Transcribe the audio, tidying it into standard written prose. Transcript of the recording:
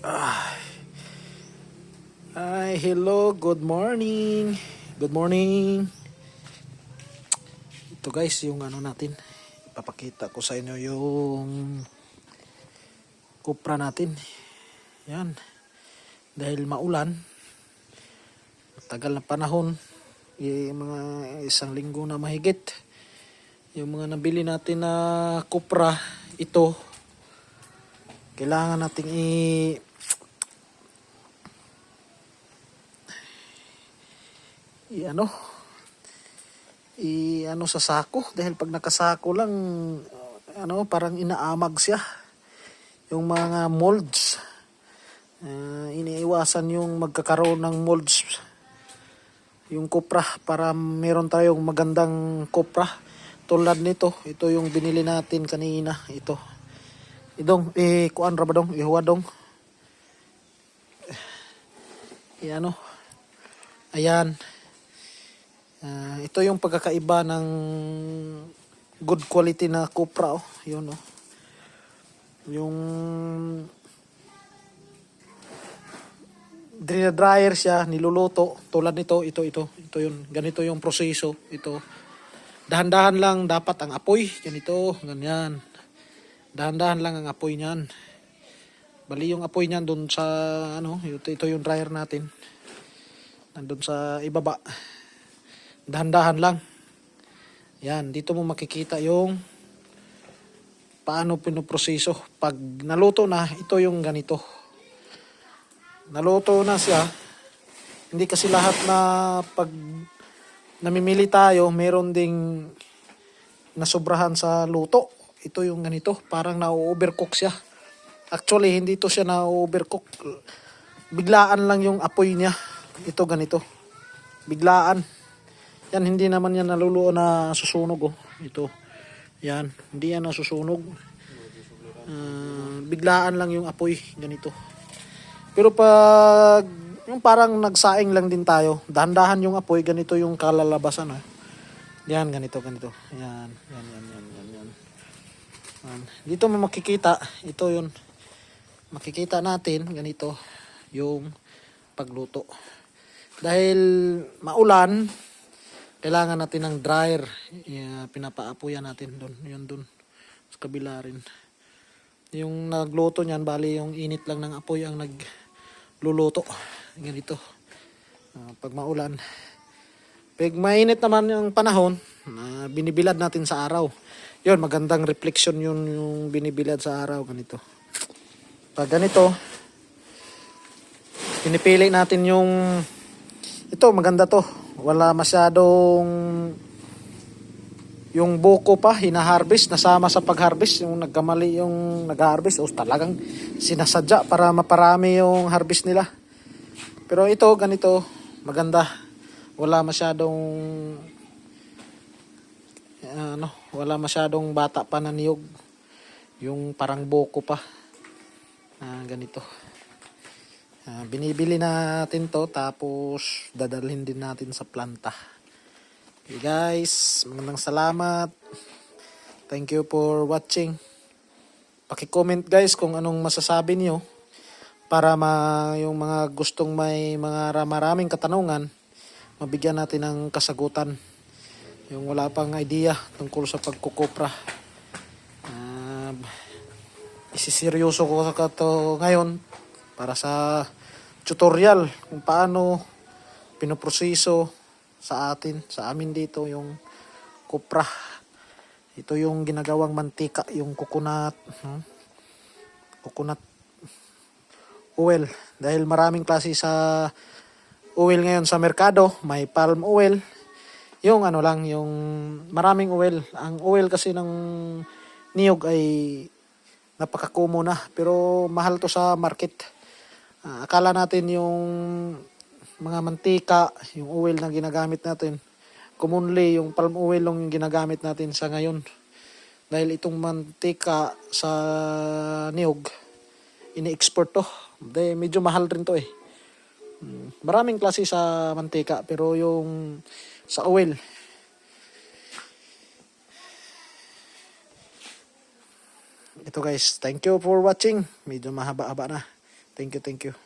Hi, hello, good morning. Good morning. Ito guys, yung ano natin. Ipapakita ko sa inyo yung kupra natin. Yan. Dahil maulan, tagal na panahon, mga isang linggo na mahigit. Yung mga nabili natin na kupra, ito, kailangan nating i-ano sa sako, dahil pag nakasako lang parang inaamag siya yung mga molds. Iniiwasan yung magkakaroon ng molds yung kopra para meron tayong magandang kopra tulad nito. Ito yung binili natin kanina. Ito idong kuan ra ba dong ihuwa dong ayan. Ito yung pagkakaiba ng good quality na kopra. Yun yung dryer siya, niluluto tulad nito. Ito yun, ganito yung proseso. Ito dahan-dahan lang dapat ang apoy, ganito, ganyan. Dahan-dahan lang ang apoy niyan. Bali yung apoy niyan doon sa ito yung dryer natin, nandun sa ibaba. Dahan-dahan lang. Yan, dito mo makikita yung paano pinoproseso. Pag naluto na, ito yung ganito. Naluto na siya. Hindi kasi lahat na pag namimili tayo, meron ding nasobrahan sa luto. Ito yung ganito, parang na-overcook siya. Actually, hindi to siya na-overcook. Biglaan lang yung apoy niya. Ito ganito. Biglaan. Yan, hindi naman yan naluluto na susunog. Ito. Yan, hindi yan nasusunog. Biglaan lang yung apoy. Ganito. Pero pag yung parang nagsaing lang din tayo, dahan-dahan yung apoy, ganito yung kalalabasan. Yan, ganito. Yan. Dito mo makikita, ito yun. Makikita natin, ganito, yung pagluto. Dahil maulan, kailangan natin ng dryer. Pinapaapoyan natin doon. Yun doon. Sa kabila rin. Yung nagluto niyan, bali yung init lang ng apoy ang nagluluto. Ganito. Pag maulan. Pag mainit naman yung panahon, binibilad natin sa araw. Yun, magandang reflection yun yung binibilad sa araw. Ganito. Pag ganito, pinipili natin yung ito, maganda to. Wala masyadong yung buko pa, hina-harvest, nasama sa pag-harvest. Yung nagkamali yung nag-harvest, talagang sinasadya para maparami yung harvest nila. Pero ito, ganito, maganda. Wala masyadong wala masyadong bata pa na niyog. Yung parang buko pa. Ganito. Binibili natin to, tapos dadalhin din natin sa planta. Okay guys, maraming salamat. Thank you for watching. Paki-comment guys kung anong masasabi niyo para yung mga gustong may mga maraming katanungan, mabigyan natin ng kasagutan. Yung wala pang idea tungkol sa pagkukopra. Isiseryoso ko sa to ngayon para sa tutorial kung paano pinoproseso sa amin dito yung kopra. Ito yung ginagawang mantika, yung coconut oil. Dahil maraming klase sa oil ngayon sa merkado, may palm oil, yung yung maraming oil. Ang oil kasi ng niyog ay napakakumo na, pero mahal to sa market. Akala natin yung mga mantika, yung oil na ginagamit natin, commonly yung palm oil yung ginagamit natin sa ngayon. Dahil itong mantika sa niyog, ini-export to. Medyo mahal rin to . Maraming klase sa mantika, pero yung sa oil, ito guys. Thank you for watching. Medyo mahaba-haba na. Thank you, thank you.